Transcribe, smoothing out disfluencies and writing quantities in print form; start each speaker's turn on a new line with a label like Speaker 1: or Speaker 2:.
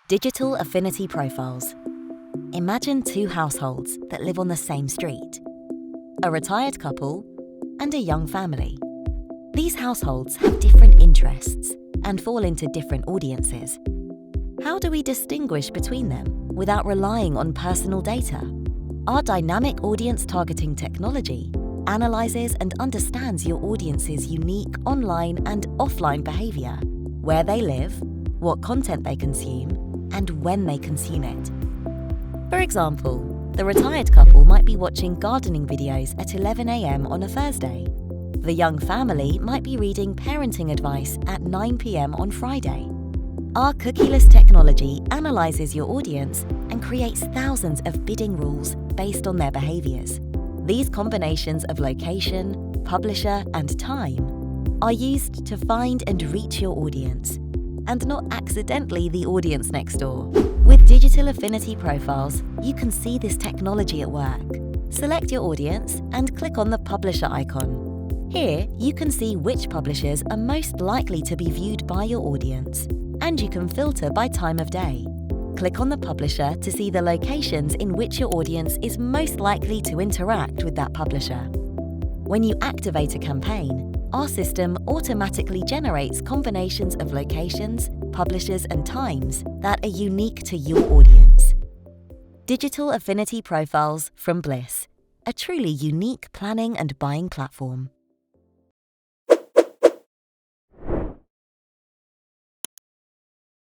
Speaker 1: Digital Affinity Profiles. Imagine two households that live on the same street. A retired couple and a young family. These households have different interests and fall into different audiences. How do we distinguish between them without relying on personal data? Our dynamic audience targeting technology analyzes and understands your audience's unique online and offline behavior, where they live, what content they consume, and when they consume it. For example, the retired couple might be watching gardening videos at 11 a.m. on a Thursday. The young family might be reading parenting advice at 9 p.m. on Friday. Our cookieless technology analyzes your audience and creates thousands of bidding rules based on their behaviors. These combinations of location, publisher, and time are used to find and reach your audience, and not accidentally the audience next door. With Digital Affinity Profiles, you can see this technology at work. Select your audience and click on the publisher icon. Here, you can see which publishers are most likely to be viewed by your audience, and you can filter by time of day. Click on the publisher to see the locations in which your audience is most likely to interact with that publisher. When you activate a campaign, our system automatically generates combinations of locations, publishers, and times that are unique to your audience. Digital Affinity Profiles from Blis, a truly unique planning and buying platform.